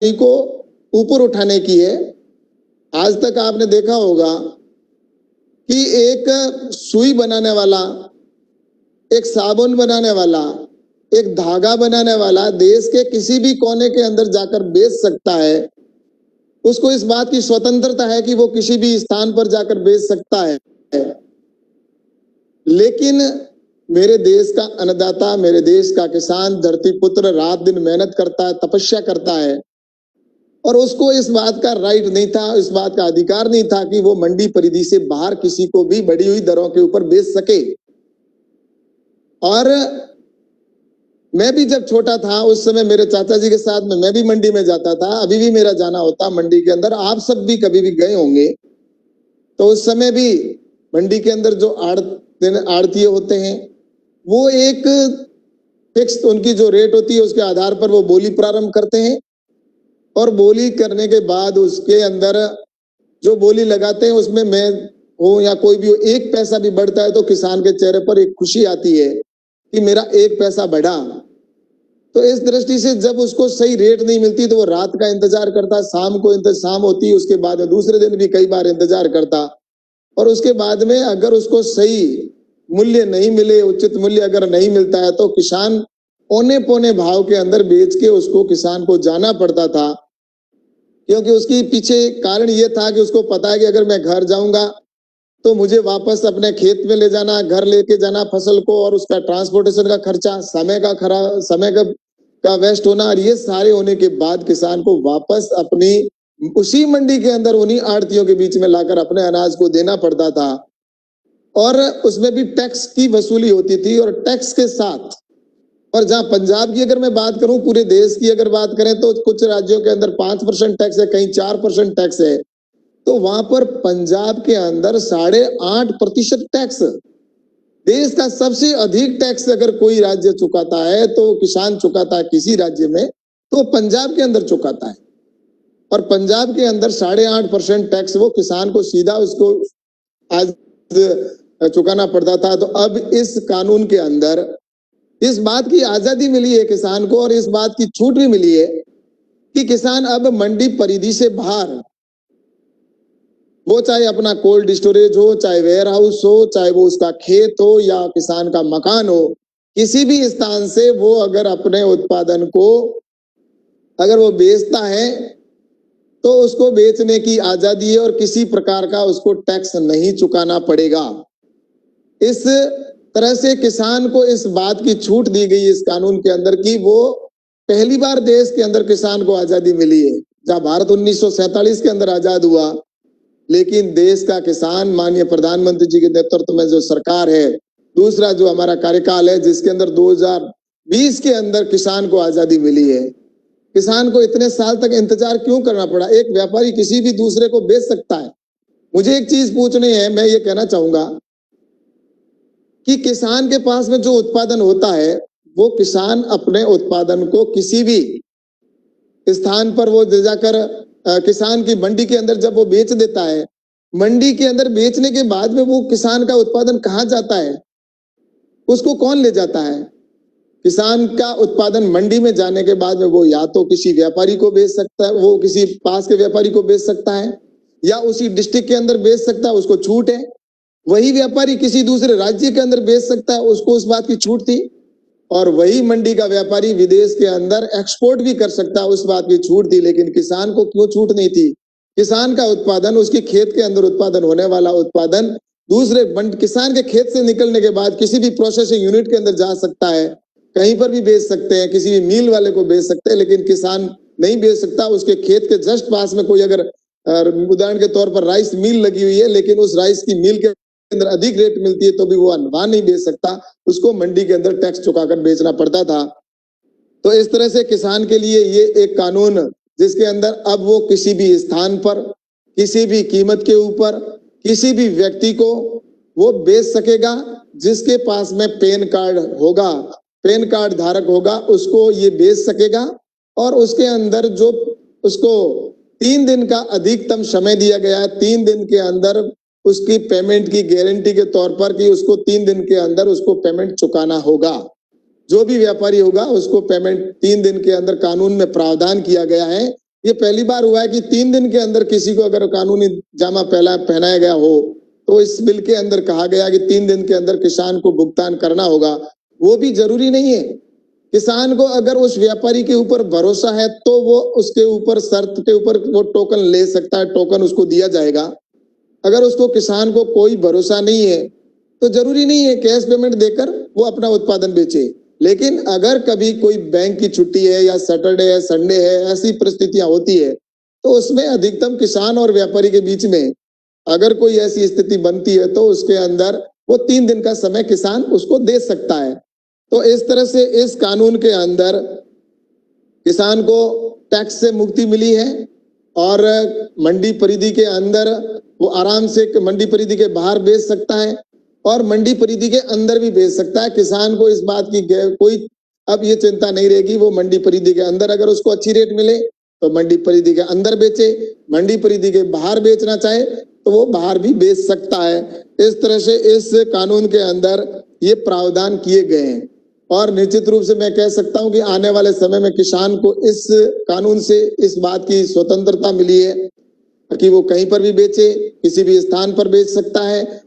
को ऊपर उठाने की है। आज तक आपने देखा होगा कि एक सुई बनाने वाला, एक साबुन बनाने वाला, एक धागा बनाने वाला देश के किसी भी कोने के अंदर जाकर बेच सकता है। उसको इस बात की स्वतंत्रता है कि वो किसी भी स्थान पर जाकर बेच सकता है। लेकिन मेरे देश का अन्नदाता, मेरे देश का किसान, धरती पुत्र रात दिन मेहनत करता है, तपस्या करता है, और उसको इस बात का राइट नहीं था, इस बात का अधिकार नहीं था कि वो मंडी परिधि से बाहर किसी को भी बढ़ी हुई दरों के ऊपर बेच सके। और मैं भी जब छोटा था उस समय मेरे चाचा जी के साथ में मैं भी मंडी में जाता था। अभी भी मेरा जाना होता मंडी के अंदर। आप सब भी कभी भी गए होंगे तो उस समय भी मंडी के अंदर जो आड़तीय होते हैं वो एक फिक्स उनकी जो रेट होती है उसके आधार पर वो बोली प्रारंभ करते हैं, और बोली करने के बाद उसके अंदर जो बोली लगाते हैं उसमें मैं हो या कोई भी हो, एक पैसा भी बढ़ता है तो किसान के चेहरे पर एक खुशी आती है कि मेरा एक पैसा बढ़ा। तो इस दृष्टि से जब उसको सही रेट नहीं मिलती तो वो रात का इंतजार करता, शाम को शाम होती है, उसके बाद दूसरे दिन भी कई बार इंतजार करता, और उसके बाद में अगर उसको सही मूल्य नहीं मिले, उचित मूल्य अगर नहीं मिलता है तो किसान औने पौने भाव के अंदर बेच के उसको किसान को जाना पड़ता था। क्योंकि उसके पीछे कारण ये था कि उसको पता है कि अगर मैं घर जाऊंगा तो मुझे वापस अपने खेत में ले जाना, घर लेके जाना फसल को, और उसका ट्रांसपोर्टेशन का खर्चा, समय का वेस्ट होना, और ये सारे होने के बाद किसान को वापस अपनी उसी मंडी के अंदर उन्हीं आड़तियों के बीच में लाकर अपने अनाज को देना पड़ता था। और उसमें भी टैक्स की वसूली होती थी, और टैक्स के साथ, और जहां पंजाब की अगर मैं बात करूं, पूरे देश की अगर बात करें तो कुछ राज्यों के अंदर 5% टैक्स है, कहीं 4% टैक्स है। तो वहां पर पंजाब के अंदर 8.5% टैक्स, देश का सबसे अधिक टैक्स अगर कोई राज्य चुकाता है तो किसान चुकाता है किसी राज्य में तो पंजाब के अंदर चुकाता है। और पंजाब के अंदर 8.5% टैक्स वो किसान को सीधा उसको आज चुकाना पड़ता था। तो अब इस कानून के अंदर इस बात की आजादी मिली है किसान को, और इस बात की छूट भी मिली है कि किसान अब मंडी परिधि से बाहर, वो चाहे अपना कोल्ड स्टोरेज हो, चाहे वेयर हाउस हो, चाहे वो उसका खेत हो या किसान का मकान हो, किसी भी स्थान से वो अगर अपने उत्पादन को अगर वो बेचता है तो उसको बेचने की आजादी है, और किसी प्रकार का उसको टैक्स नहीं चुकाना पड़ेगा। इस तरह से किसान को इस बात की छूट दी गई इस कानून के अंदर कि वो पहली बार देश के अंदर किसान को आजादी मिली है। जहां भारत 1947 के अंदर आजाद हुआ, लेकिन देश का किसान माननीय प्रधानमंत्री जी के नेतृत्व में जो सरकार है, दूसरा जो हमारा कार्यकाल है जिसके अंदर 2020 के अंदर किसान को आजादी मिली है। किसान को इतने साल तक इंतजार क्यों करना पड़ा? एक व्यापारी किसी भी दूसरे को बेच सकता है। मुझे एक चीज पूछनी है, मैं ये कहना चाहूंगा कि किसान के पास में जो उत्पादन होता है वो किसान अपने उत्पादन को किसी भी स्थान पर वो ले जाकर किसान की मंडी के अंदर जब वो बेच देता है, मंडी के अंदर बेचने के बाद में वो किसान का उत्पादन कहाँ जाता है, उसको कौन ले जाता है? किसान का उत्पादन मंडी में जाने के बाद में वो या तो किसी व्यापारी को बेच सकता है, वो किसी पास के व्यापारी को बेच सकता है, या उसी डिस्ट्रिक्ट के अंदर बेच सकता है, उसको छूट है। वही व्यापारी किसी दूसरे राज्य के अंदर बेच सकता है, उसको उस बात की छूट थी। और वही मंडी का व्यापारी विदेश के अंदर एक्सपोर्ट भी कर सकता है, उस बात की छूट थी। लेकिन किसान को क्यों छूट नहीं थी? किसान का उत्पादन, उसके खेत के अंदर उत्पादन होने वाला उत्पादन दूसरे किसान के खेत से निकलने के बाद किसी भी प्रोसेसिंग यूनिट के अंदर जा सकता है, कहीं पर भी बेच सकते हैं, किसी भी मिल वाले को बेच सकते हैं, लेकिन किसान नहीं बेच सकता। उसके खेत के जस्ट पास में कोई अगर उदाहरण के तौर पर राइस मिल लगी हुई है, लेकिन उस राइस की मिल के अंदर अधिक रेट मिलती है तो भी वो वहां नहीं बेच सकता, उसको मंडी के अंदर टैक्स चुकाकर बेचना पड़ता था। तो इस तरह से किसान के लिए ये एक कानून जिसके अंदर अब वो किसी भी स्थान पर, किसी भी कीमत के ऊपर, किसी भी व्यक्ति को वो बेच सकेगा। जिसके पास में पैन कार्ड होगा, पैन कार्ड धारक होगा, उसको ये बेच सकेगा। और उसके अंदर जो उसको 3 दिन का अधिकतम समय दिया गया है, 3 दिन के अंदर उसकी पेमेंट की गारंटी के तौर पर कि उसको 3 दिन के अंदर उसको पेमेंट चुकाना होगा। जो भी व्यापारी होगा उसको पेमेंट 3 दिन के अंदर कानून में प्रावधान किया गया है ये पहली बार हुआ है कि 3 दिन के अंदर किसी को अगर कानूनी जामा पहनाया गया हो, तो इस बिल के अंदर कहा गया कि 3 दिन के अंदर किसान को भुगतान करना होगा। वो भी जरूरी नहीं है। किसान को अगर उस व्यापारी के ऊपर भरोसा है तो वो उसके ऊपर शर्त के ऊपर वो टोकन ले सकता है, टोकन उसको दिया जाएगा। अगर उसको किसान को कोई भरोसा नहीं है तो जरूरी नहीं है कैश पेमेंट देकर वो अपना उत्पादन बेचे। लेकिन अगर कभी कोई बैंक की छुट्टी है या सैटरडे है, संडे है, ऐसी परिस्थितियां होती है तो उसमें अधिकतम किसान और व्यापारी के बीच में अगर कोई ऐसी स्थिति बनती है तो उसके अंदर वो 3 दिन का समय किसान उसको दे सकता है। तो इस तरह से इस कानून के अंदर किसान को टैक्स से मुक्ति मिली है और मंडी परिधि के अंदर वो आराम से मंडी परिधि के बाहर बेच सकता है और मंडी परिधि के अंदर भी बेच सकता है। किसान को इस बात की कोई अब ये चिंता नहीं रहेगी। वो मंडी परिधि के अंदर अगर उसको अच्छी रेट मिले तो मंडी परिधि के अंदर बेचे, मंडी परिधि के बाहर बेचना चाहे तो वो बाहर भी बेच सकता है। इस तरह से इस कानून के अंदर ये प्रावधान किए गए हैं और निश्चित रूप से मैं कह सकता हूं कि आने वाले समय में किसान को इस कानून से इस बात की स्वतंत्रता मिली है कि वो कहीं पर भी बेचे, किसी भी स्थान पर बेच सकता है।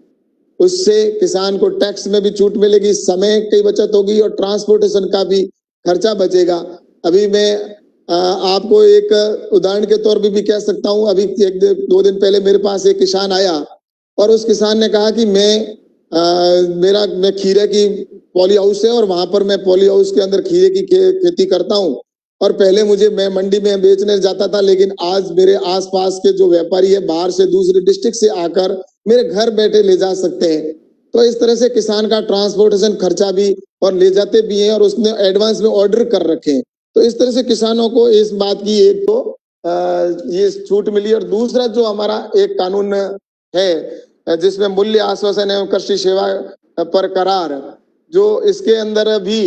उससे किसान को टैक्स में भी छूट मिलेगी, समय की बचत होगी और ट्रांसपोर्टेशन का भी खर्चा बचेगा। अभी मैं आपको एक उदाहरण के तौर पे भी कह सकता हूं। अभी 1-2 दिन पहले मेरे पास एक किसान आया और उस किसान ने कहा कि मैं खीरे की पॉली हाउस है और वहां पर मैं पॉली हाउस के अंदर खीरे की खेती करता हूं और पहले मैं मंडी में बेचने जाता था, लेकिन आज मेरे आसपास के जो व्यापारी है बाहर से दूसरे डिस्ट्रिक्ट से आकर मेरे घर बैठे ले जा सकते हैं। तो इस तरह से किसान का ट्रांसपोर्टेशन खर्चा भी और ले जाते भी हैं और उसने एडवांस में ऑर्डर कर रखे हैं। तो इस तरह से किसानों को इस बात की एक तो ये छूट मिली। और दूसरा जो हमारा एक कानून है जिसमें मूल्य आश्वासन एवं कृषि सेवा पर करार, जो इसके अंदर भी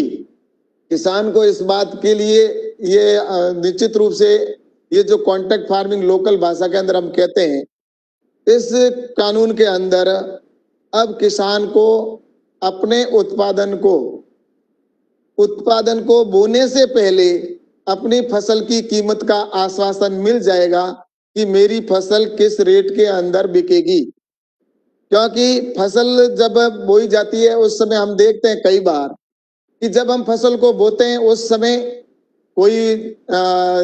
किसान को इस बात के लिए ये निश्चित रूप से ये जो कॉन्ट्रैक्ट फार्मिंग लोकल भाषा के अंदर हम कहते हैं, इस कानून के अंदर अब किसान को अपने उत्पादन को बोने से पहले अपनी फसल की कीमत का आश्वासन मिल जाएगा कि मेरी फसल किस रेट के अंदर बिकेगी। क्योंकि फसल जब बोई जाती है उस समय हम देखते हैं कई बार कि जब हम फसल को बोते हैं उस समय कोई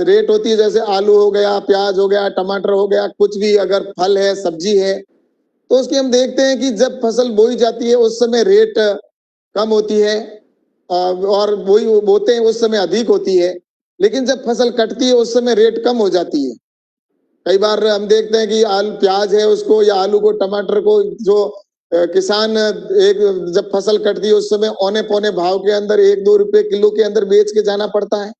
रेट होती है, जैसे आलू हो गया, प्याज हो गया, टमाटर हो गया, कुछ भी अगर फल है, सब्जी है, तो उसकी हम देखते हैं कि जब फसल बोई जाती है उस समय रेट कम होती है और बोते हैं उस समय अधिक होती है, लेकिन जब फसल कटती है उस समय रेट कम हो जाती है। कई बार हम देखते हैं कि प्याज है उसको या आलू को, टमाटर को जो किसान जब फसल कटती है उस समय औने पौने भाव के अंदर 1-2 रुपए किलो के अंदर बेच के जाना पड़ता है।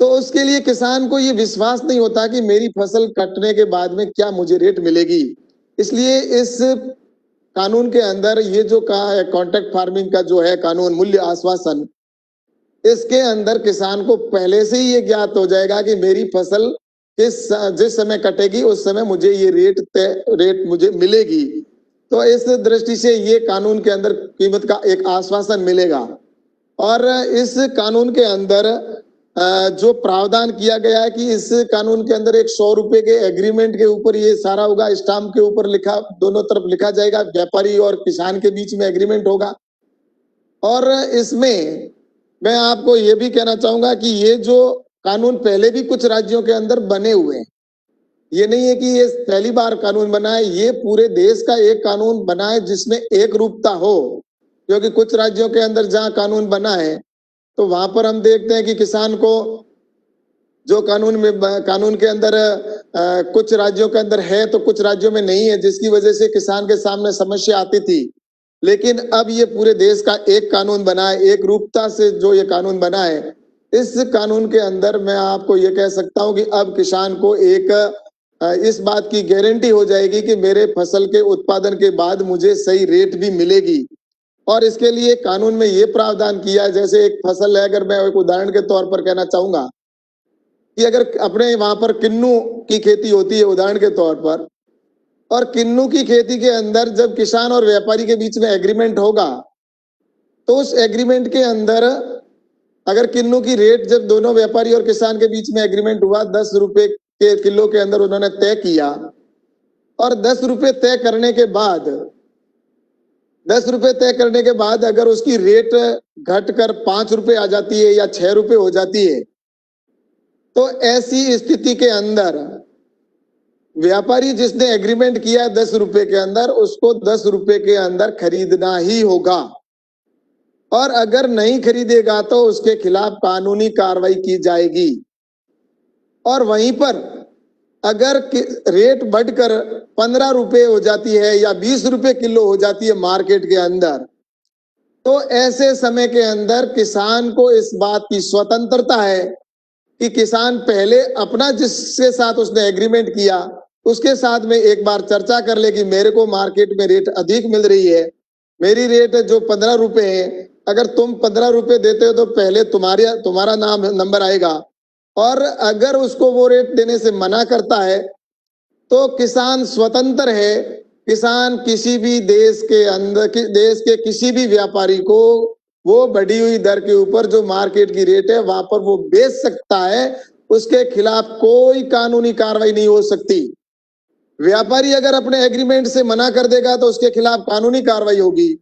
तो उसके लिए किसान को ये विश्वास नहीं होता कि मेरी फसल कटने के बाद में क्या मुझे रेट मिलेगी। इसलिए इस कानून के अंदर ये जो कहा है कॉन्ट्रैक्ट फार्मिंग का जो है कानून मूल्य आश्वासन, इसके अंदर किसान को पहले से ही ये ज्ञात हो जाएगा कि मेरी फसल जिस समय कटेगी उस समय मुझे ये रेट मुझे मिलेगी। तो इस दृष्टि से ये कानून के अंदर कीमत का एक आश्वासन मिलेगा। और इस कानून के अंदर जो प्रावधान किया गया है कि इस कानून के अंदर एक 100 रुपए के एग्रीमेंट के ऊपर ये सारा होगा, स्टाम्प के ऊपर लिखा, दोनों तरफ लिखा जाएगा, व्यापारी और किसान के बीच में एग्रीमेंट होगा। और इसमें मैं आपको ये भी कहना चाहूंगा कि ये जो कानून पहले भी कुछ राज्यों के अंदर बने हुए हैं, ये नहीं है कि ये पहली बार कानून बना है, ये पूरे देश का एक कानून बना है जिसमें एक रूपता हो। क्योंकि कुछ राज्यों के अंदर जहां कानून बना है तो वहां पर हम देखते हैं कि किसान को जो कानून के अंदर कुछ राज्यों के अंदर है तो कुछ राज्यों में नहीं है, जिसकी वजह से किसान के सामने समस्या आती थी। लेकिन अब ये पूरे देश का एक कानून बना है, एक रूपता से जो ये कानून बना है, इस कानून के अंदर मैं आपको ये कह सकता हूं कि अब किसान को एक इस बात की गारंटी हो जाएगी कि मेरे फसल के उत्पादन के बाद मुझे सही रेट भी मिलेगी। और इसके लिए कानून में ये प्रावधान किया है, जैसे एक फसल है, अगर मैं एक उदाहरण के तौर पर कहना चाहूंगा कि अगर अपने वहां पर किन्नू की खेती होती है उदाहरण के तौर पर, और किन्नू की खेती के अंदर जब किसान और व्यापारी के बीच में एग्रीमेंट होगा तो उस एग्रीमेंट के अंदर अगर किन्नू की रेट जब दोनों व्यापारी और किसान के बीच में एग्रीमेंट हुआ 10 रुपए के किलो के अंदर उन्होंने तय किया, और 10 रुपए तय करने के बाद 10 रुपए तय करने के बाद अगर उसकी रेट घटकर 5 रुपए आ जाती है या 6 रुपए हो जाती है, तो ऐसी स्थिति के अंदर व्यापारी जिसने एग्रीमेंट किया है 10 रुपए के अंदर, उसको 10 रुपए के अंदर खरीदना ही होगा, और अगर नहीं खरीदेगा तो उसके खिलाफ कानूनी कार्रवाई की जाएगी। और वहीं पर अगर रेट बढ़कर 15 रुपए हो जाती है या 20 रुपए किलो हो जाती है मार्केट के अंदर, तो ऐसे समय के अंदर किसान को इस बात की स्वतंत्रता है कि किसान पहले अपना जिसके साथ उसने एग्रीमेंट किया उसके साथ में एक बार चर्चा कर ले कि मेरे को मार्केट में रेट अधिक मिल रही है, मेरी रेट जो 15 रुपए है, अगर तुम 15 रुपए देते हो तो पहले तुम्हारा नाम नंबर आएगा, और अगर उसको वो रेट देने से मना करता है तो किसान स्वतंत्र है। किसान किसी भी देश के अंदर देश के किसी भी व्यापारी को वो बढ़ी हुई दर के ऊपर जो मार्केट की रेट है वहां पर वो बेच सकता है, उसके खिलाफ कोई कानूनी कार्रवाई नहीं हो सकती। व्यापारी अगर अपने एग्रीमेंट से मना कर देगा तो उसके खिलाफ कानूनी कार्रवाई होगी,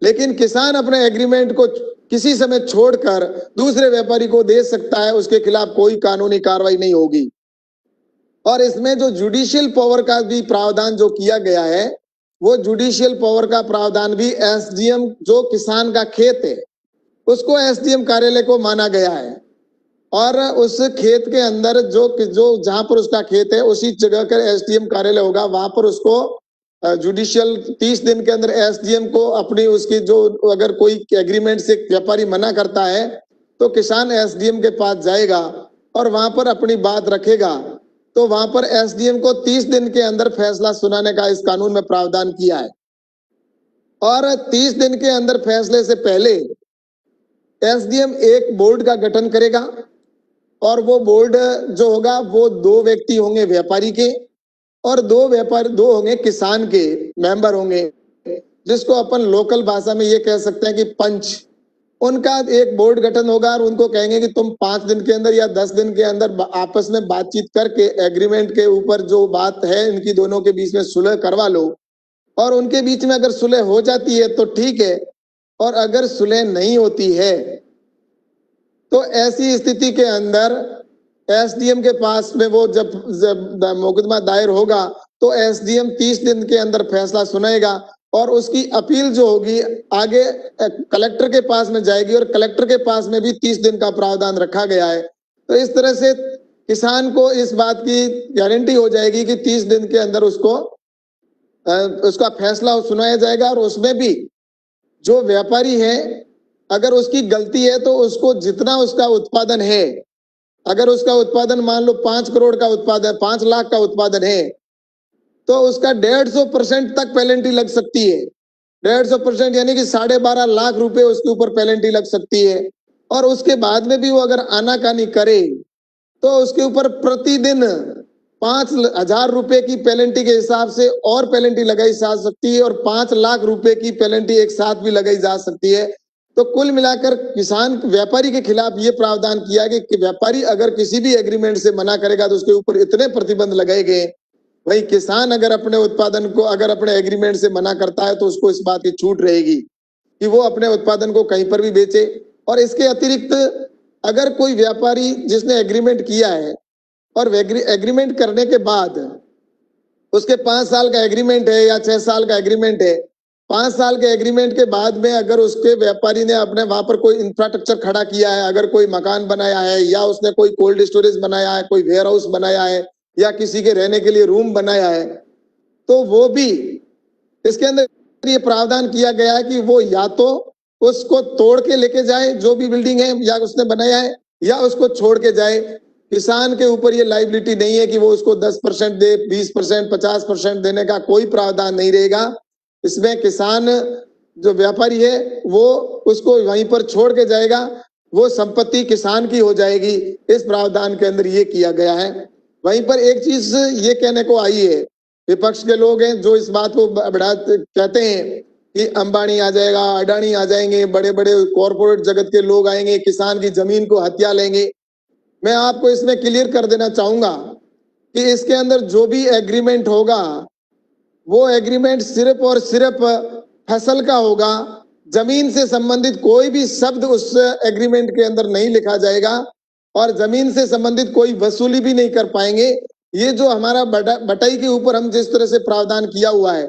लेकिन किसान अपने एग्रीमेंट को किसी समय छोड़कर दूसरे व्यापारी को दे सकता है, उसके खिलाफ कोई कानूनी कार्रवाई नहीं होगी। और इसमें जो जुडिशियल पावर का भी प्रावधान जो किया गया है, वो जुडिशियल पावर का प्रावधान भी एसडीएम जो किसान का खेत है उसको एसडीएम कार्यालय को माना गया है, और उस खेत के अंदर जो जहां पर उसका खेत है उसी जगह का एसडीएम कार्यालय होगा, वहां पर उसको जुडिशियल 30 दिन के अंदर एसडीएम को अपनी उसकी जो अगर कोई एग्रीमेंट से व्यापारी मना करता है तो किसान एसडीएम के पास जाएगा और वहां पर अपनी बात रखेगा, तो वहां पर एसडीएम को 30 दिन के अंदर फैसला सुनाने का इस कानून में प्रावधान किया है। और 30 दिन के अंदर फैसले से पहले एसडीएम एक बोर्ड का गठन करेगा, और वो बोर्ड जो होगा वो 2 व्यक्ति होंगे व्यापारी के और 2 होंगे किसान के मेंबर होंगे, जिसको अपन लोकल भाषा में ये कह सकते हैं कि पंच। उनका एक बोर्ड गठन होगा और उनको कहेंगे कि तुम 5 दिन के अंदर या 10 दिन के अंदर आपस में बातचीत करके एग्रीमेंट के ऊपर जो बात है इनकी दोनों के बीच में सुलह करवा लो, और उनके बीच में अगर सुलह हो जाती है तो ठीक है, और अगर सुलह नहीं होती है तो ऐसी स्थिति के अंदर एसडीएम के पास में वो जब मुकदमा दायर होगा तो एसडीएम 30 दिन के अंदर फैसला सुनाएगा, और उसकी अपील जो होगी आगे कलेक्टर के पास में जाएगी, और कलेक्टर के पास में भी 30 दिन का प्रावधान रखा गया है। तो इस तरह से किसान को इस बात की गारंटी हो जाएगी कि 30 दिन के अंदर उसका फैसला सुनाया जाएगा, और उसमें भी जो व्यापारी है अगर उसकी गलती है तो उसको जितना उसका उत्पादन है, अगर उसका उत्पादन मान लो 5 करोड़ का उत्पादन 5 लाख का उत्पादन है तो उसका 150% तक पेनल्टी लग सकती है। 150% यानी कि 12.5 लाख रुपए उसके ऊपर पेनल्टी लग सकती है, और उसके बाद में भी वो अगर आनाकानी करे तो उसके ऊपर प्रतिदिन 5,000 रुपए की पेनल्टी के हिसाब से और पेनल्टी लगाई जा सकती है, और 5 लाख रुपए की पेनल्टी एक साथ भी लगाई जा सकती है। तो कुल मिलाकर किसान व्यापारी के खिलाफ ये प्रावधान किया कि व्यापारी अगर किसी भी एग्रीमेंट से मना करेगा तो उसके ऊपर इतने प्रतिबंध लगाए गए। वही किसान अगर अपने उत्पादन को अगर अपने एग्रीमेंट से मना करता है तो उसको इस बात की छूट रहेगी कि वो अपने उत्पादन को कहीं पर भी बेचे। और इसके अतिरिक्त अगर कोई व्यापारी जिसने एग्रीमेंट किया है और एग्रीमेंट करने के बाद उसके 5 साल का एग्रीमेंट है या 6 साल का एग्रीमेंट है, 5 साल के एग्रीमेंट के बाद में अगर उसके व्यापारी ने अपने वहां पर कोई इंफ्रास्ट्रक्चर खड़ा किया है, अगर कोई मकान बनाया है या उसने कोई कोल्ड स्टोरेज बनाया है, कोई वेयर हाउस बनाया है या किसी के रहने के लिए रूम बनाया है, तो वो भी इसके अंदर ये प्रावधान किया गया है कि वो या तो उसको तोड़ के लेके जाए जो भी बिल्डिंग है या उसने बनाया है, या उसको छोड़ के जाए। किसान के ऊपर ये लाइबिलिटी नहीं है कि वो उसको 10% दे, 20%, 50% देने का कोई प्रावधान नहीं रहेगा। इसमें किसान जो व्यापारी है वो उसको वहीं पर छोड़ के जाएगा, वो संपत्ति किसान की हो जाएगी। इस प्रावधान के अंदर ये किया गया है। वहीं पर एक चीज ये कहने को आई है, विपक्ष के लोग हैं जो इस बात को कहते हैं कि अंबानी आ जाएगा, अडानी आ जाएंगे, बड़े बड़े कॉरपोरेट जगत के लोग आएंगे, किसान की जमीन को हथिया लेंगे। मैं आपको इसमें क्लियर कर देना चाहूंगा कि इसके अंदर जो भी एग्रीमेंट होगा वो एग्रीमेंट सिर्फ और सिर्फ फसल का होगा। जमीन से संबंधित कोई भी शब्द उस एग्रीमेंट के अंदर नहीं लिखा जाएगा और जमीन से संबंधित कोई वसूली भी नहीं कर पाएंगे। ये जो हमारा बटाई के ऊपर हम जिस तरह से प्रावधान किया हुआ है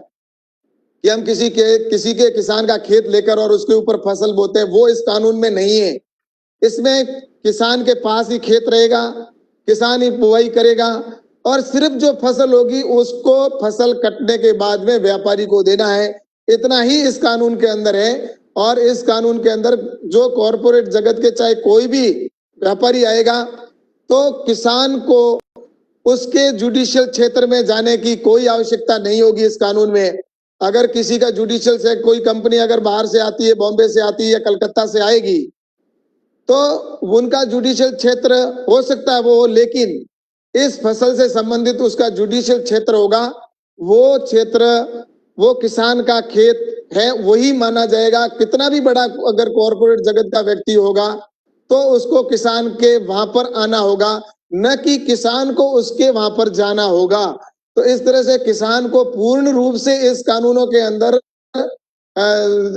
कि हम किसी के किसान का खेत लेकर और उसके ऊपर फसल बोते हैं, वो इस कानून में नहीं है। इसमें किसान के पास ही खेत रहेगा, किसान ही बुआई करेगा और सिर्फ जो फसल होगी उसको फसल कटने के बाद में व्यापारी को देना है। इतना ही इस कानून के अंदर है। और इस कानून के अंदर जो कॉरपोरेट जगत के चाहे कोई भी व्यापारी आएगा तो किसान को उसके जुडिशियल क्षेत्र में जाने की कोई आवश्यकता नहीं होगी। इस कानून में अगर किसी का जुडिशियल से कोई कंपनी अगर बाहर से आती है, बॉम्बे से आती है या कलकत्ता से आएगी, तो उनका जुडिशियल क्षेत्र हो सकता है वो, लेकिन इस फसल से संबंधित उसका जुडिशियल क्षेत्र होगा, वो क्षेत्र वो किसान का खेत है, वही माना जाएगा। कितना भी बड़ा अगर कॉरपोरेट जगत का व्यक्ति होगा तो उसको किसान के वहां पर आना होगा, न कि किसान को उसके वहां पर जाना होगा। तो इस तरह से किसान को पूर्ण रूप से इस कानूनों के अंदर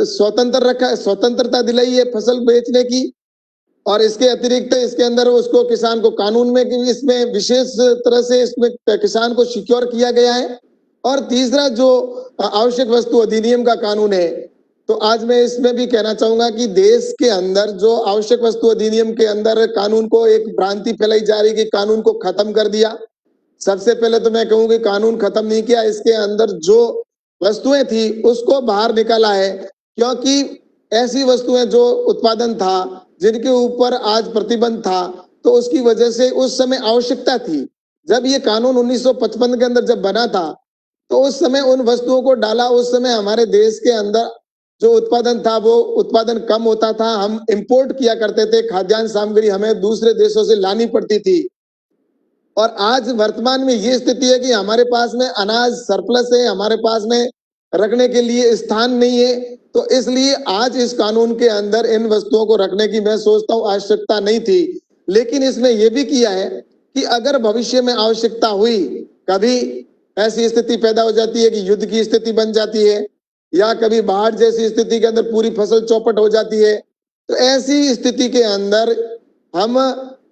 स्वतंत्रता दिलाई है फसल बेचने की। और इसके अतिरिक्त इसके अंदर उसको किसान को कानून में इसमें विशेष तरह से इसमें किसान को सिक्योर किया गया है। और तीसरा जो आवश्यक वस्तु अधिनियम का कानून है, तो आज मैं इसमें भी कहना चाहूंगा कि देश के अंदर जो आवश्यक वस्तु अधिनियम के अंदर कानून को एक भ्रांति फैलाई जा रही कि कानून को खत्म कर दिया। सबसे पहले तो मैं कहूँ कि कानून खत्म नहीं किया, इसके अंदर जो वस्तुएं थी उसको बाहर निकाला है, क्योंकि ऐसी वस्तुएं जो उत्पादन था जिनके ऊपर आज प्रतिबंध था, तो उसकी वजह से उस समय आवश्यकता थी। जब ये कानून 1955 के अंदर जब बना था तो उस समय उन वस्तुओं को डाला। उस समय हमारे देश के अंदर जो उत्पादन था वो उत्पादन कम होता था, हम इंपोर्ट किया करते थे, खाद्यान्न सामग्री हमें दूसरे देशों से लानी पड़ती थी। और आज वर्तमान में ये स्थिति है कि हमारे पास में अनाज सरप्लस है, हमारे पास में रखने के लिए स्थान नहीं है। तो इसलिए आज इस कानून के अंदर इन वस्तुओं को रखने की मैं सोचता हूं आवश्यकता नहीं थी। लेकिन इसमें यह भी किया है कि अगर भविष्य में आवश्यकता हुई, कभी ऐसी स्थिति पैदा हो जाती है कि युद्ध की स्थिति बन जाती है या कभी बाढ़ जैसी स्थिति के अंदर पूरी फसल चौपट हो जाती है, तो ऐसी स्थिति के अंदर हम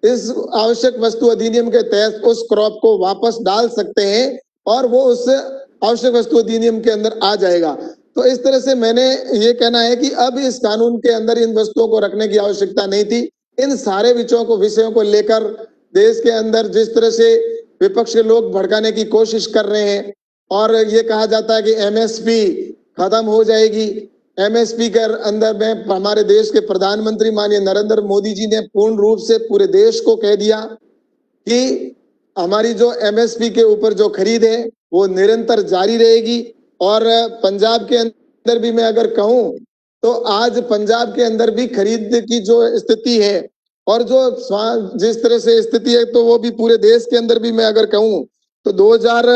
इस आवश्यक वस्तु अधिनियम के तहत उस क्रॉप को वापस डाल सकते हैं और वो उस आवश्यक वस्तु अधिनियम के अंदर आ जाएगा। तो इस तरह से मैंने ये कहना है कि अब इस कानून के अंदर इन वस्तुओं को रखने की आवश्यकता नहीं थी। इन सारे विषयों को लेकर देश के अंदर जिस तरह से विपक्ष के लोग भड़काने की कोशिश कर रहे हैं और ये कहा जाता है कि एमएसपी खत्म हो जाएगी। एमएसपी के अंदर में हमारे देश के प्रधानमंत्री माननीय नरेंद्र मोदी जी ने पूर्ण रूप से पूरे देश को कह दिया कि हमारी जो एमएसपी के ऊपर जो खरीद है वो निरंतर जारी रहेगी। और पंजाब के अंदर भी मैं अगर कहूं तो आज पंजाब के अंदर भी खरीद की जो स्थिति है और जो जिस तरह से स्थिति है, तो वो भी पूरे देश के अंदर भी मैं अगर कहूं तो 2000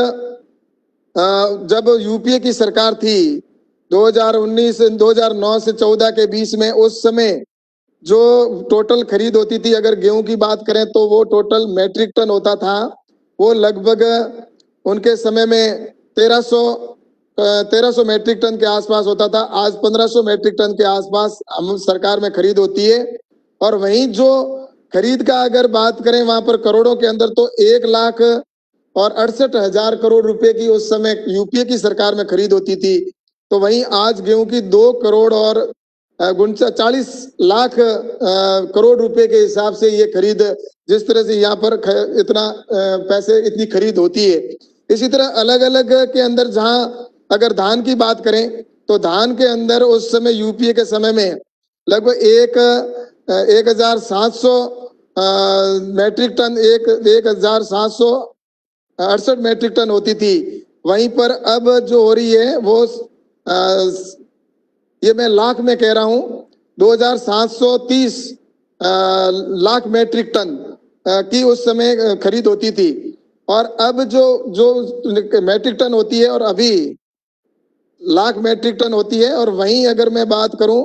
जब यूपीए की सरकार थी 2009 से 14 के बीच में, उस समय जो टोटल खरीद होती थी, अगर गेहूं की बात करें तो वो टोटल मैट्रिक टन होता था, वो लगभग उनके समय में 1300 मैट्रिक टन के आसपास होता था। आज 1500 मैट्रिक टन के आसपास हम सरकार में खरीद होती है। और वहीं जो खरीद का अगर बात करें वहां पर करोड़ों के अंदर, तो 1,68,000 करोड़ रुपए की उस समय यूपीए की सरकार में खरीद होती थी। तो वहीं आज गेहूं की 2 करोड़ और 40 लाख करोड़ रुपए के हिसाब से ये खरीद, जिस तरह से यहाँ पर इतना पैसे इतनी खरीद होती है। इसी तरह अलग अलग के अंदर जहां अगर धान की बात करें तो धान के अंदर उस समय यूपीए के समय में लगभग 1,700 मैट्रिक टन 1,768 मैट्रिक टन होती थी। वहीं पर अब जो हो रही है वो ये मैं लाख में कह रहा हूं 2,730 लाख मैट्रिक टन की उस समय खरीद होती थी। और अब जो मैट्रिक टन होती है और अभी लाख मैट्रिक टन होती है। और वहीं अगर मैं बात करूं,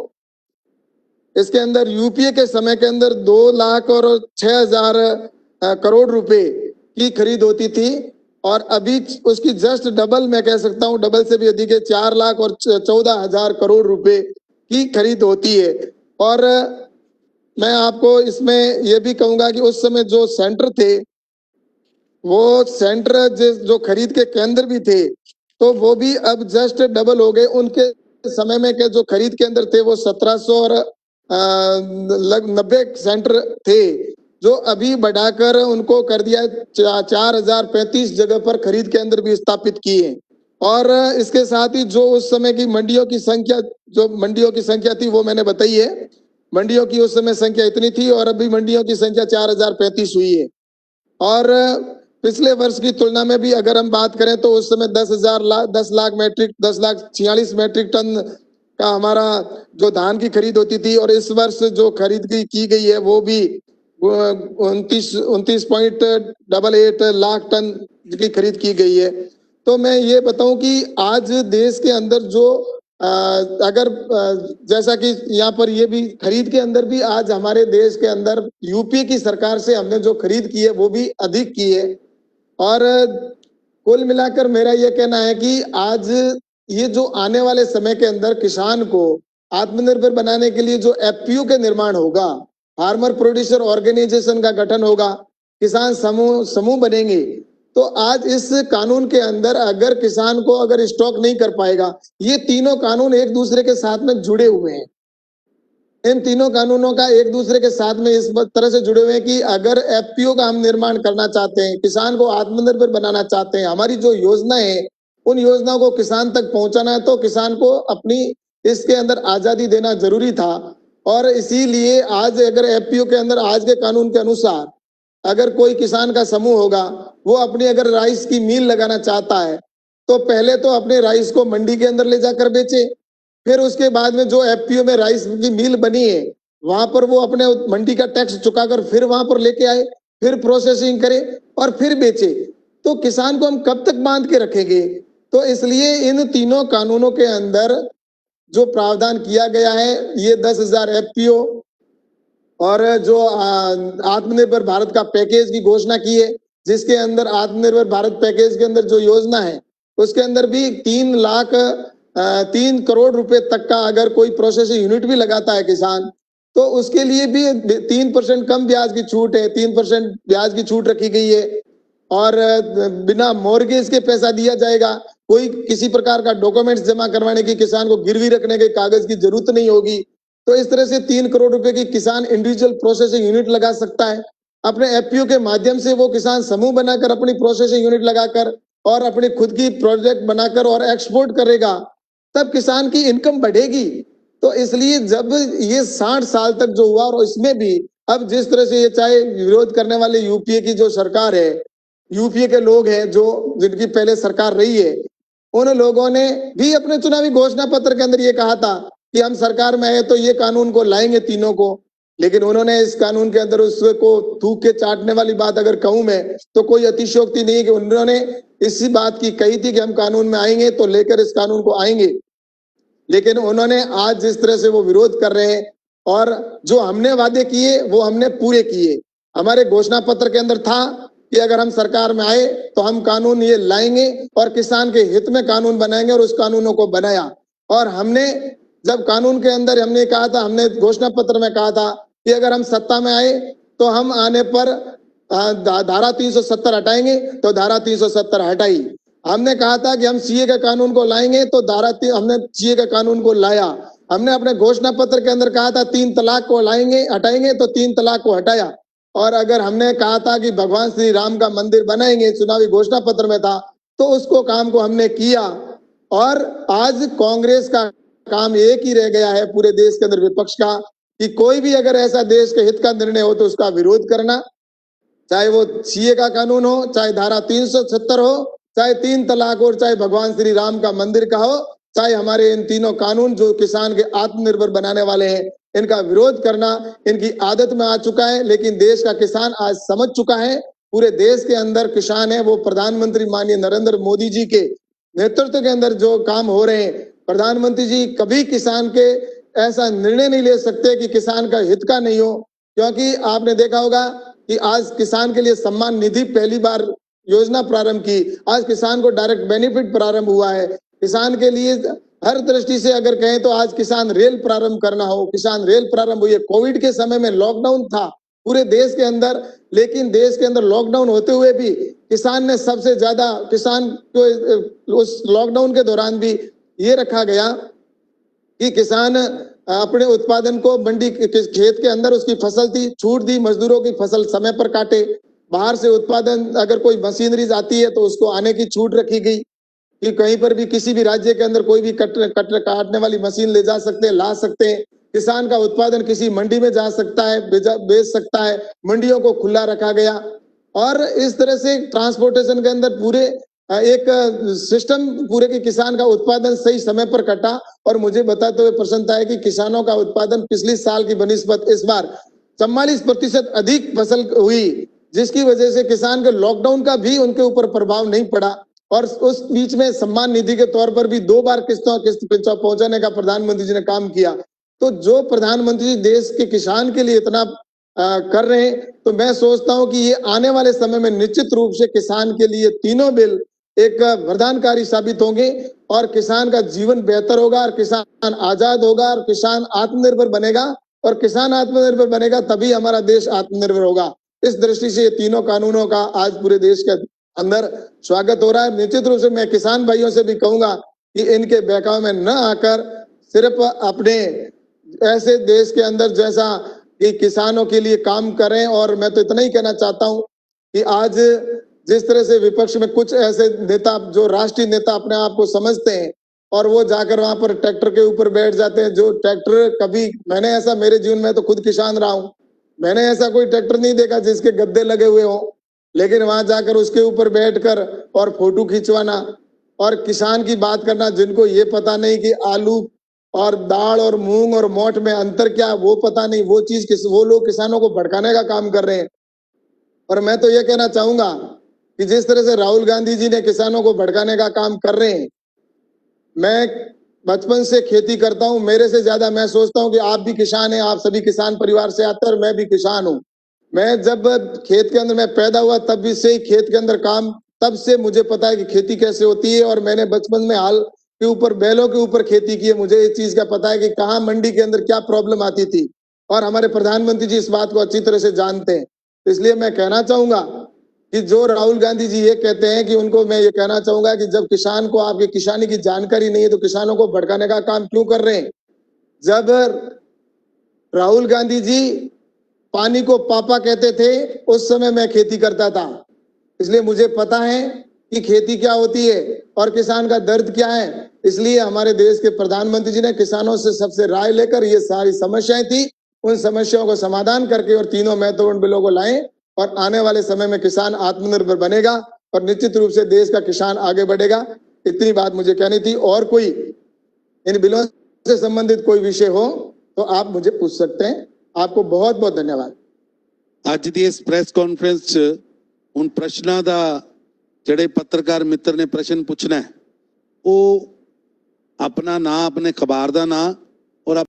इसके अंदर यूपीए के समय के अंदर 2,06,000 करोड़ रुपए की खरीद होती थी, और अभी उसकी जस्ट डबल, मैं कह सकता हूं डबल से भी अधिक है, 4,14,000 करोड़ रुपए की खरीद होती है। और मैं आपको इसमें यह भी कहूंगा कि उस समय जो सेंटर थे, वो सेंटर जो खरीद के केंद्र भी थे, तो वो भी अब जस्ट डबल हो गए। उनके समय में के जो खरीद केंद्र थे वो 1700 और 90 सेंटर थे, जो अभी बढ़ाकर उनको कर दिया 4,035 जगह पर खरीद केंद्र भी स्थापित किए। और इसके साथ ही जो उस समय की मंडियों की संख्या थी वो मैंने बताई है। मंडियों की उस समय संख्या इतनी थी और अभी मंडियों की संख्या 4,035 हुई है। और पिछले वर्ष की तुलना में भी अगर हम बात करें तो उस समय 10 लाख 46 मैट्रिक टन का हमारा जो धान की खरीद होती थी, और इस वर्ष जो खरीद की गई है वो भी 29.88 लाख टन की खरीद की गई है। तो मैं ये बताऊं कि आज देश के अंदर जो अगर जैसा कि यहाँ पर ये भी खरीद के अंदर भी आज हमारे देश के अंदर यूपी की सरकार से हमने जो खरीद की है वो भी अधिक की है। और कुल मिलाकर मेरा ये कहना है कि आज ये जो आने वाले समय के अंदर किसान को आत्मनिर्भर बनाने के लिए जो एफपीओ के निर्माण होगा, फार्मर प्रोड्यूसर ऑर्गेनाइजेशन का गठन होगा, किसान समूह बनेंगे, तो आज इस कानून के अंदर अगर किसान को अगर स्टॉक नहीं कर पाएगा, ये तीनों कानून एक दूसरे के साथ में जुड़े हुए हैं। इन तीनों कानूनों का एक दूसरे के साथ में इस तरह से जुड़े हुए हैं कि अगर एफपीओ का हम निर्माण करना चाहते हैं, किसान को आत्मनिर्भर बनाना चाहते हैं, हमारी जो योजना है उन योजनाओं को किसान तक पहुंचाना है, तो किसान को अपनी इसके अंदर आजादी देना जरूरी था। और इसीलिए आज अगर एफपीओ के अंदर आज के कानून के अनुसार अगर कोई किसान का समूह होगा, वो अपनी अगर राइस की मिल लगाना चाहता है, तो पहले तो अपने राइस को मंडी के अंदर ले जाकर बेचे, फिर उसके बाद में जो एफपीओ में राइस की मिल बनी है वहां पर वो अपने मंडी का टैक्स चुकाकर फिर वहां पर लेके आए, फिर प्रोसेसिंग करे और फिर बेचे। तो किसान को हम कब तक बांध के रखेंगे? तो इसलिए इन तीनों कानूनों के अंदर जो प्रावधान किया गया है, ये 10,000 एफपीओ और जो आत्मनिर्भर भारत का पैकेज की घोषणा की है, जिसके अंदर आत्मनिर्भर भारत पैकेज के अंदर जो योजना है उसके अंदर भी 3 करोड़ रुपए तक का अगर कोई प्रोसेसिंग यूनिट भी लगाता है किसान, तो उसके लिए भी 3% कम ब्याज की छूट है, 3% ब्याज की छूट रखी गई है। और बिना मॉर्गेज के पैसा दिया जाएगा, कोई किसी प्रकार का डॉक्यूमेंट्स जमा करवाने की, किसान को गिरवी रखने के कागज की जरूरत नहीं होगी। तो इस तरह से 3 करोड़ रुपए की किसान इंडिविजुअल प्रोसेसिंग यूनिट लगा सकता है। अपने एफपीओ के माध्यम से वो किसान समूह बनाकर अपनी प्रोसेसिंग यूनिट लगाकर और अपनी खुद की प्रोजेक्ट बनाकर और एक्सपोर्ट करेगा, तब किसान की इनकम बढ़ेगी। तो इसलिए जब ये 60 साल तक जो हुआ, और इसमें भी अब जिस तरह से ये चाहे विरोध करने वाले यूपीए की जो सरकार है, यूपीए के लोग हैं जो जिनकी पहले सरकार रही है, उन लोगों ने भी अपने चुनावी घोषणा पत्र के अंदर ये कहा था कि हम सरकार में आए तो ये कानून को लाएंगे तीनों को, लेकिन उन्होंने इस कानून के अंदर उसको थूक के चाटने वाली बात अगर कहूं मैं, तो कोई अतिशयोक्ति नहीं है कि उन्होंने इसी बात की कही थी कि हम कानून में आएंगे तो लेकर इस कानून को आएंगे, लेकिन उन्होंने आज जिस तरह से वो विरोध कर रहे हैं, और जो हमने वादे किए वो हमने पूरे किए। हमारे घोषणा पत्र के अंदर था कि अगर हम सरकार में आए तो हम कानून ये लाएंगे और किसान के हित में कानून बनाएंगे, और उस कानूनों को बनाया। और हमने जब कानून के अंदर हमने कहा था, हमने घोषणा पत्र में कहा था कि अगर हम सत्ता में आए तो हम आने पर धारा 370 हटाएंगे, तो धारा 370 हटाई। हमने कहा था कि हम सीए का कानून को लाएंगे, तो हमने सीए का कानून को लाया। हमने अपने घोषणा पत्र के अंदर कहा था 3 तलाक को लाएंगे हटाएंगे, तो 3 तलाक को हटाया। और अगर हमने कहा था कि भगवान श्री राम का मंदिर बनाएंगे, चुनावी घोषणा पत्र में था, तो उसको काम को हमने किया। और आज कांग्रेस का काम एक ही रह गया है पूरे देश के अंदर, विपक्ष का, कि कोई भी अगर ऐसा देश के हित का निर्णय हो तो उसका विरोध करना, चाहे वो सीए का कानून हो, चाहे धारा 370 हो, चाहे 3 तलाक हो, चाहे भगवान श्री राम का मंदिर का हो, चाहे हमारे इन तीनों कानून जो किसान के आत्मनिर्भर बनाने वाले हैं, इनका विरोध करना इनकी आदत में आ चुका है। लेकिन देश का किसान आज समझ चुका है, पूरे देश के अंदर किसान है वो प्रधानमंत्री माननीय नरेंद्र मोदी जी के नेतृत्व के अंदर जो काम हो रहे हैं, प्रधानमंत्री जी कभी किसान के ऐसा निर्णय नहीं ले सकते कि किसान का हित का नहीं हो, क्योंकि आपने देखा होगा कि आज किसान के लिए सम्मान निधि पहली बार योजना प्रारंभ की, आज किसान को डायरेक्ट बेनिफिट प्रारंभ हुआ है। किसान के लिए हर दृष्टि से अगर कहें तो आज किसान रेल प्रारंभ करना हो, किसान रेल प्रारंभ हुई है। कोविड के समय में लॉकडाउन था पूरे देश के अंदर, लेकिन देश के अंदर लॉकडाउन होते हुए भी किसान ने सबसे ज्यादा, किसान को उस लॉकडाउन के दौरान भी ये रखा गया कि किसान अपने उत्पादन को मंडी खेत के अंदर उसकी फसल थी, छूट दी, मजदूरों की फसल समय पर काटे, बाहर से उत्पादन अगर कोई मशीनरीज आती है तो उसको आने की छूट रखी गई कि कहीं पर भी किसी भी राज्य के अंदर कोई भी काटने वाली मशीन ले जा सकते हैं, ला सकते हैं। किसान का उत्पादन किसी मंडी में जा सकता है, बेच सकता है, मंडियों को खुला रखा गया और इस तरह से ट्रांसपोर्टेशन के अंदर पूरे एक सिस्टम पूरे के किसान का उत्पादन सही समय पर कटा और मुझे बताते हुए प्रसन्नता है कि किसानों का उत्पादन पिछले साल की बनिस्बत इस बार 44% अधिक फसल हुई, जिसकी वजह से किसान के लॉकडाउन का भी उनके ऊपर प्रभाव नहीं पड़ा और उस बीच में सम्मान निधि के तौर पर भी 2 बार किस्त पहुंचाने का प्रधानमंत्री जी ने काम किया। तो जो प्रधानमंत्री जी देश के किसान के लिए इतना कर रहे हैं, तो मैं सोचता हूं कि ये आने वाले समय में निश्चित रूप से किसान के लिए तीनों बिल एक वरदानकारी साबित होंगे और किसान का जीवन बेहतर होगा और किसान आजाद होगा और किसान आत्मनिर्भर बनेगा और किसान आत्मनिर्भर बनेगा तभी हमारा देश आत्मनिर्भर होगा। इस दृष्टि से ये तीनों कानूनों का आज पूरे देश के अंदर स्वागत हो रहा है। निश्चित रूप से मैं किसान भाइयों से भी कहूंगा कि इनके बहकावे में न आकर सिर्फ अपने ऐसे देश के अंदर जैसा कि किसानों के लिए काम करें। और मैं तो इतना ही कहना चाहता हूं कि आज जिस तरह से विपक्ष में कुछ ऐसे नेता जो राष्ट्रीय नेता अपने आप को समझते हैं और वो जाकर वहां पर ट्रैक्टर के ऊपर बैठ जाते हैं, जो ट्रैक्टर कभी मैंने ऐसा मेरे जीवन में तो खुद किसान रहा हूं, मैंने ऐसा कोई ट्रैक्टर नहीं देखा जिसके गद्दे लगे हुए हों, लेकिन वहां जाकर उसके ऊपर बैठकर और फोटो खिंचवाना और किसान की बात करना, जिनको ये पता नहीं कि आलू और दाल और मूंग और मोठ में अंतर क्या वो पता नहीं, वो चीज वो लोग किसानों को भड़काने का काम कर रहे हैं। और मैं तो ये कहना चाहूंगा कि जिस तरह से राहुल गांधी जी ने किसानों को भड़काने का काम कर रहे हैं, मैं बचपन से खेती करता हूं, मेरे से ज्यादा मैं सोचता हूं कि आप भी किसान हैं, आप सभी किसान परिवार से आते हैं और मैं भी किसान हूं। मैं जब खेत के अंदर मैं पैदा हुआ तब भी से ही खेत के अंदर काम, तब से मुझे पता है कि खेती कैसे होती है और मैंने बचपन में हाल के ऊपर बैलों के ऊपर खेती की है। मुझे इस चीज का पता है कि कहाँ मंडी के अंदर क्या प्रॉब्लम आती थी और हमारे प्रधानमंत्री जी इस बात को अच्छी तरह से जानते हैं। इसलिए मैं कहना चाहूंगा कि जो राहुल गांधी जी ये कहते हैं कि उनको मैं ये कहना चाहूंगा कि जब किसान को आपकी किसानी की जानकारी नहीं है तो किसानों को भड़काने का काम क्यों कर रहे हैं। जब राहुल गांधी जी पानी को पापा कहते थे उस समय मैं खेती करता था, इसलिए मुझे पता है कि खेती क्या होती है और किसान का दर्द क्या है। इसलिए हमारे देश के प्रधानमंत्री जी ने किसानों से सबसे राय लेकर ये सारी समस्याएं थी, उन समस्याओं को समाधान करके और तीनों महत्वपूर्ण बिलों को लाए और आने वाले समय में किसान आत्मनिर्भर बनेगा और निश्चित रूप से देश का किसान आगे बढ़ेगा। इतनी बात मुझे कहनी थी। और कोई इन बिलों से संबंधित कोई विषय हो तो आप मुझे पूछ सकते हैं। आपको बहुत बहुत धन्यवाद। ਅੱਜ ਦੀ ਇਸ ਪ੍ਰੈਸ ਕਾਨਫਰੰਸ 'ਚ ਹੁਣ ਪ੍ਰਸ਼ਨਾਂ ਦਾ ਜਿਹੜੇ ਪੱਤਰਕਾਰ ਮਿੱਤਰ ਨੇ ਪ੍ਰਸ਼ਨ ਪੁੱਛਣਾ ਹੈ ਉਹ ਆਪਣਾ ਨਾਂ, ਆਪਣੇ ਅਖਬਾਰ ਦਾ ਨਾਂ